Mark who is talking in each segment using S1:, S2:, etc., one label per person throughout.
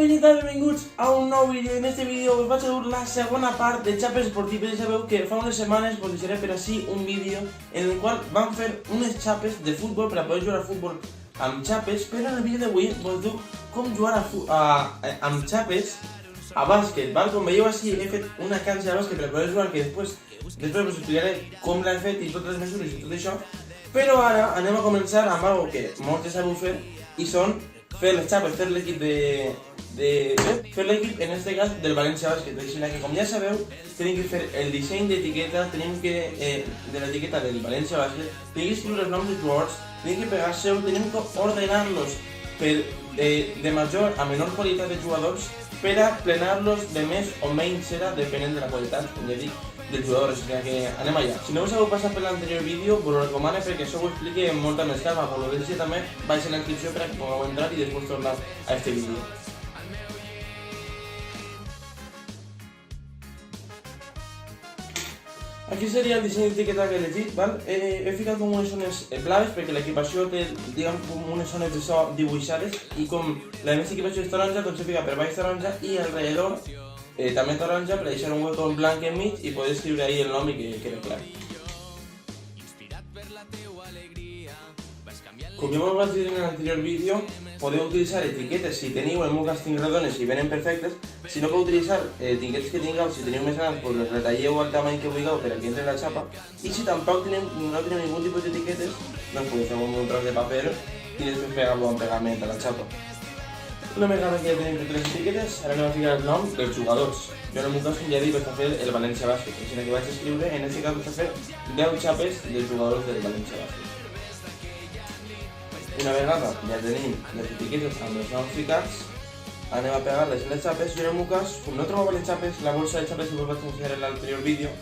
S1: penyita, benvinguts a un nou vídeo. En este vídeo us vaig a dur la segona part de xapes esportives. Ja sabeu que fa unes setmanes us deixaré per així un vídeo en el qual vam fer unes xapes de futbol per a poder jugar a futbol amb xapes, però en el vídeo d'avui us diu com jugar amb xapes a bàsquet, val? Com veieu així he fet una canxa de bàsquet per a poder jugar, que després us explicaré com l'he fet i totes les mesures i tot això. Però ara anem a començar amb algo que molts ja sabeu fer i són fer les xapes, fer l'equip fer l'equip en este cas del València Bàsquet. Així que com ja sabeu tenim que fer el disseny d'etiqueta, tenim que de l'etiqueta del València Bàsquet, tenim que escriure els noms dels jugadors, tenim que pegar-se-ho, tenim que ordenar-los de major a menor qualitat de jugadors per a plenar-los de més o menys cera depenent de la qualitat, com ja dic, dels jugadors. O sigui que anem allà. Si no us heu passat per l'anterior vídeo, us ho recomano perquè això ho explique amb molta més calma. Per lo que sigui també, vaig a la inscripció per a que pugueu entrar i després tornar a este vídeo. Aquí seria el disseny d'etiqueta que he elegit, val? He ficat com unes zones blaves perquè l'equipació té, diguem, com unes zones de so dibuixades i com la meva equipació és taronja, doncs he ficat per baix taronja i alrededor també taronja per deixar un hueco en blanc enmig i poder escriure ahí el nom i que quede clar. Com ja us vaig dir en l'anterior vídeo, podeu utilitzar etiquetes si teniu, en meu cas tinc redones i venen perfectes. Si no podeu utilitzar etiquetes que tingueu, si teniu més grans, doncs les retalleu al tamany que vulgueu per a que entre la xapa. I si tampoc no teniu ningú tipus d'etiquetes, doncs podeu fer un tros de paper i després pegar-lo amb pegament a la xapa. Una vegada que ja tenim totes les etiquetes, ara anem a ficar el nom dels jugadors. Jo en el meu cas, com ja dic, vaig a fer el València Bàsquet, així que vaig escriure, en aquest cas vaig a fer 10 xapes dels jugadors del València Bàsquet. Una vegada ja tenim les etiquetes amb els noms ficats, anem a pegar-les en les xapes. Jo en el meu cas, com no trobava les xapes, la bolsa de xapes que us vaig ensenyar en l'anterior vídeo,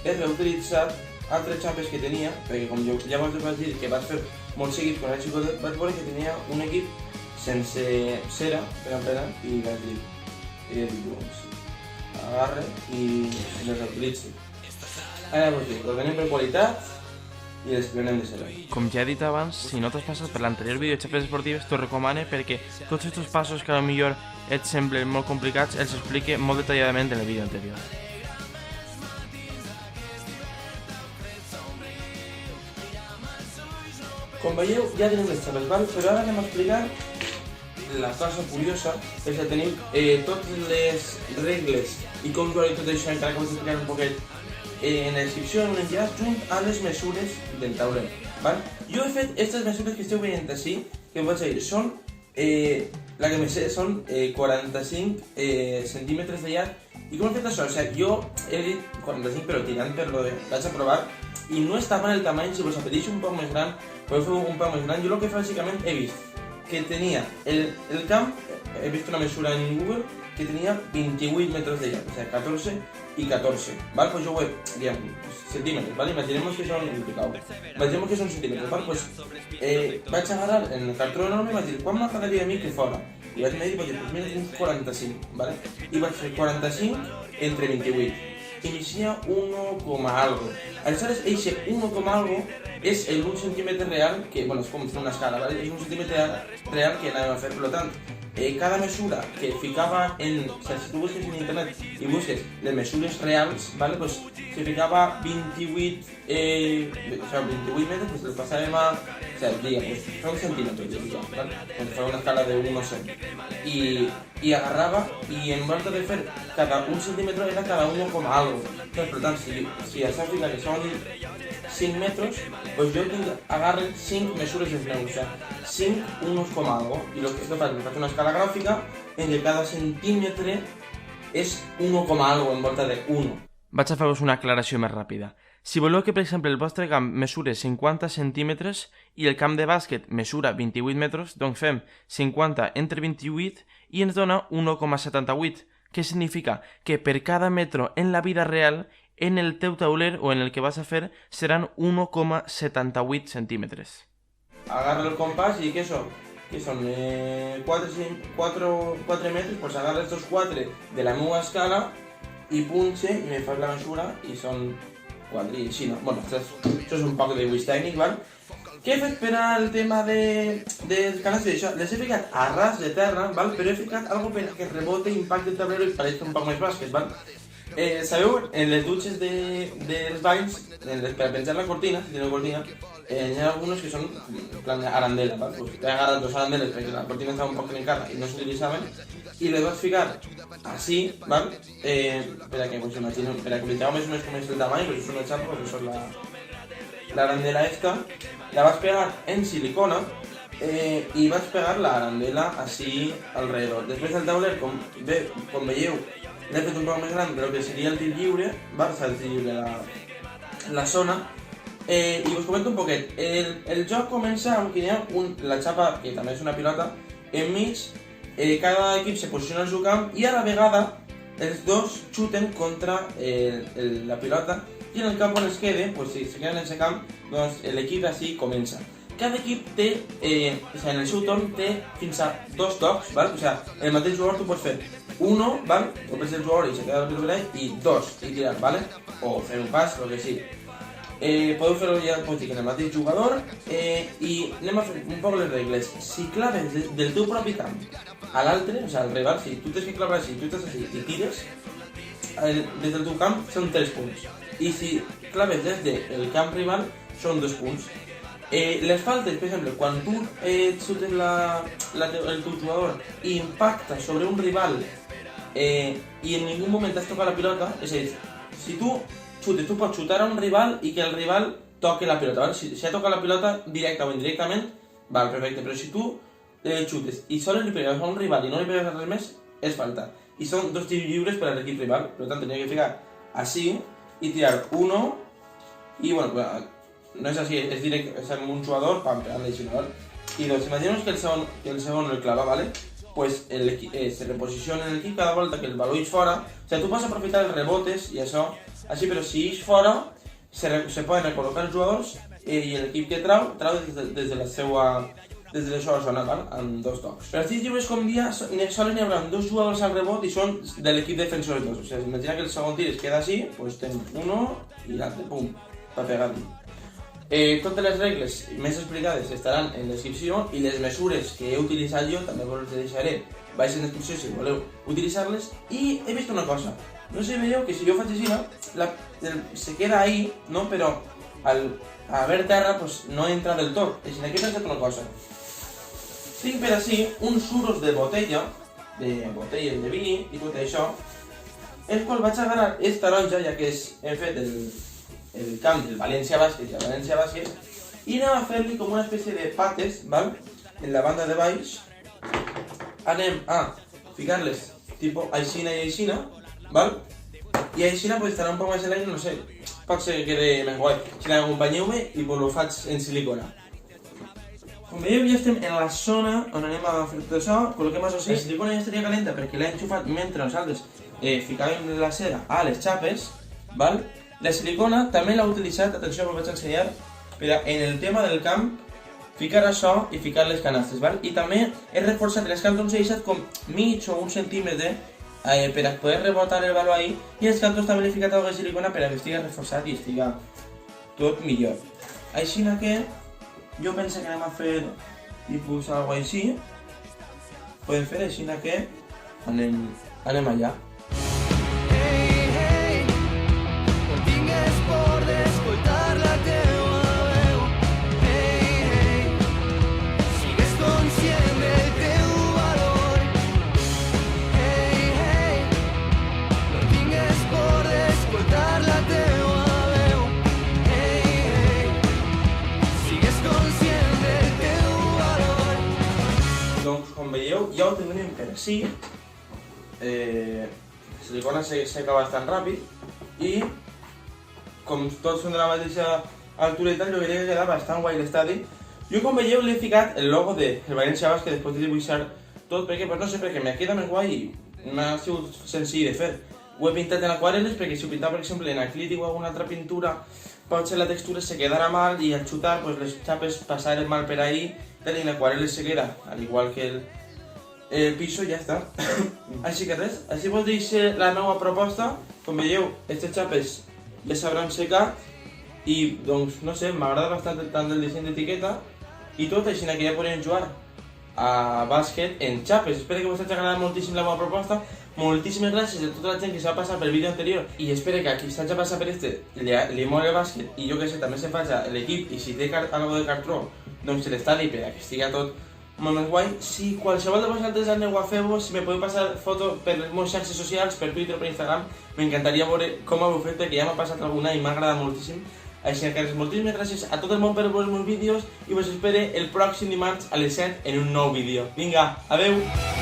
S1: he reutilitzat altres xapes que tenia, perquè com ja us vaig dir que vaig fer molt seguit quan era xicotet, vaig veure que tenia un equip sense cera per emplenar i vaig dir, doncs, agarre i les utilitzo. Ara us dic, ordenem per qualitat i les plenem de cera.
S2: Com ja he dit abans, si no t'has passat per l'anterior vídeo de xapes esportives, t'ho recomano perquè tots aquests passos que potser et semblen molt complicats els explique molt detalladament en el vídeo anterior.
S1: Com veieu, ja tenim les xapes, val? Però ara anem a explicar la cosa curiosa, és que tenim totes les regles i com jugar i tot això, encara que us explicaré un poquet en la descripció, en un enllaç junt a les mesures del tauler, val? Jo he fet aquestes mesures que esteu veient així, que us vaig dir, són, la que me sé són 45 centímetres de llarg. I com he fet això? O sigui, jo he dit 45 però tirant per lo de vaig a provar i no estava en el tamany. Si vos apeteix un poc més gran, podeu fer un poc més gran. Jo el que bàsicament he vist que tenia el camp, he vist una mesura en Google que tenia 28 metres de llarg, o sigui 14 i 14, val? Pues jo ho he, diguem, centímetres, val? Imaginemos que són centímetres, val? Pues vaig agarrar en el cartró enorme i vaig dir, quan m'agradaria a mi que fora? I vaig medir, vaig dir, pues mira, uns 45, vale? I vaig fer 45 entre 28. I m'eixia 1, algo. Aleshores, eixe 1, algo és el 1 centímetre real, que, bueno, és com fer una escala, ¿vale? És 1 centímetre real que anàvem a fer, per tant, cada mesura que ficava en... O sigui, si tu busques en internet i busques les mesures reals, ¿vale? Pues si ficava 28 metres, pues les passàvem a... O sigui, diguem, pues fa un centímetre, ¿vale? Doncs fa una escala de 1 a 100. I agarrava, i en volta de fer cada 1 centímetre era cada 1, algo. Per tant, si això fica que són 5 metres, doncs jo agarro 5 mesures dels meus, o sigui, 5 1, algo. I el que faig una escala gràfica en què cada centímetre és 1, algo en volta de 1.
S2: Vaig a fer-vos una aclaració més ràpida. Si voleu que, per exemple, el vostre camp mesure 50 centímetres i el camp de bàsquet mesura 28 metres, doncs fem 50 entre 28 i ens dona 1,78. Què significa? Que per cada metro en la vida real, en el teu tauler o en el que vas a fer, seran 1,78 centímetres.
S1: Agarro el compàs i què són? Que són 4 metres, doncs agarro estos 4 de la meva escala i punxe i me faig la mesura i són 4 i així, no? Bueno, això és un poc de dibuix tècnic, val? Què he fet per al tema del canastre d'això? Les he ficat a ras de terra, val? Però he ficat algo perquè rebote, impacte el tablero i pareixi un poc més bàsquet, val? Sabeu, en les dutxes dels banys, per penjar la cortina, si teniu cortina, hi ha algunos que són en plan arandela, val? Pues he agarrat dos arandeles perquè la cortina estava un poc trencada i no s'utilitzaven i les vaig ficar així, val? Per a que us imagineu, per a que veieu més o menys com és el tamany, perquè és una xapa, perquè això és l'arandela esta, la vaig pegar en silicona i vaig pegar l'arandela així alrededor. Després el tauler, com veieu, l'he fet un poc més gran del que seria el tir lliure, va ser el tir lliure la zona, i us comento un poquet. El joc comença amb que hi ha la xapa, que també és una pilota, enmig, cada equip se posiciona al seu camp i a la vegada els dos xuten contra la pilota i en el camp on es quede, pues, si se queda en aquest camp, doncs l'equip així comença. Cada equip té, en el seu torn, té fins a 2 tocs, ¿vale? O sea, el mateix jugador tu pots fer 1, ¿vale? O prens el jugador i se queda el pilota i 2, i tirar, ¿vale? O fer un pas, lo que sigui. Podeu fer-ho ja en el mateix jugador i anem a fer un poc les regles. Si claves del teu propi camp a l'altre, o sigui, al rival, si tu tens que clavar així, tu estàs així i tires, des del teu camp són 3 punts. I si claves des del camp rival, són 2 punts. Les faltes, per exemple, quan tu xutes el teu jugador i impacta sobre un rival i en ningú moment has tocat la pilota, és a dir, si tu xutes, tu pots xutar a un rival i que el rival toque la pilota, ¿vale? Si ha tocat la pilota directa o indirectament, val, perfecte, però si tu xutes i sols li pegues a un rival i no li pegues a res més, és falta. I són 2 tirs lliures per a l'equip rival, per tant tenia que ficar així i tirar 1 i, bueno, no és així, és directe, és amb un jugador, pam, pegant-li així, ¿vale? I doncs, imagineu que el segon el clava, ¿vale? Pues se reposiciona en l'equip cada volta que el baló ix fora, o sigui, tu pots aprofitar els rebotes i això, així, però si ix fora, se poden recol·locar els jugadors i l'equip que trau des de la seva zona, ¿vale? Amb 2 tocs. Per als tirs lliures com dia, sols n'hi haurà 2 jugadors al rebot i són de l'equip defensor de 2. O sigui, imagina que el segon tir es queda així, doncs tens 1 i l'altre, pum, per pegar-li. Totes les regles més explicades estaran en la descripció i les mesures que he utilitzat jo també us les deixaré baix en descripció si voleu utilitzar-les. I he vist una cosa, no sé si veieu que si jo faig així se queda ahí, no? Però al haver terra pues, no entra del tot. Així que he pensat una cosa, tinc per així uns suros de botelles de vi i tot això, el qual vaig agarrar esta taronja, ja que hem fet el camp del València Bàsquet i el València Bàsquet, i anem a fer-li com una espècie de pates, val? En la banda de baix anem a ficar-les tipo aixina i aixina, val? I aixina pues, estarà un poc més en l'aire, no sé, pot ser que quede més guai. Si l'acompanyeu-me i pues, ho faig en silicona. Com veieu ja estem en la zona on anem a fer tot això, col·loquem això així. La silicona ja estaria calenta perquè l'he enxufat mentre nosaltres ficàvem la cera a les xapes, val? La silicona també l'he utilitzat, atenció, us vaig ensenyar, per en el tema del camp, ficar això i ficar les canastes, val? I també he reforçat les cantons, he deixat com mig o 1 centímetre per a poder rebotar el baló ahí, i els cantons també l'he ficat algo de silicona per a que estigui reforçat i estigui tot millor. Així que jo penso que anem a fer tipus algo així, podem fer així que anem allà. Doncs, com veieu, ja ho tenim per així. La silicona seca bastant ràpid i com tots són de la mateixa altura i tal, jo crec que queda bastant guai l'estadi. Jo, com veieu, li he ficat el logo del València Bàsquet després de dibuixar tot perquè, no sé, perquè me queda més guai i m'ha sigut senzill de fer. Ho he pintat en aquarel·les perquè si ho pintava, per exemple, en acrílic o alguna altra pintura, potser la textura se quedara mal i al xutar les xapes passaren mal per ahí, i en aquarel·les se queda, al igual que el piso, i ja està. Així que res, així vos deixo la meva proposta. Com veieu, aquestes xapes ja s'hauran secat I doncs, no sé, m'agrada bastant tant el disseny d'etiqueta i tot, així que ja podrem jugar a bàsquet en xapes. Espero que us hagi agradat moltíssim la meva proposta. Moltíssimes gràcies a tota la gent que s'ha passat pel vídeo anterior i espero que a qui s'hagi passat per li mola el bàsquet i jo que sé, també se faci l'equip i si té algo de cartró, doncs se l'estalvi per a que estigui tot molt més guai. Si qualsevol de vosaltres aneu a fer-ho, si me podeu passar foto per les meves xarxes socials, per Twitter o per Instagram, m'encantaria veure com ho heu fet perquè ja m'ha passat alguna i m'ha agradat moltíssim. Així que moltíssimes gràcies a tot el món per veure els meus vídeos i us espero el pròxim dimarts a les 7 en un nou vídeo. Vinga, adeu!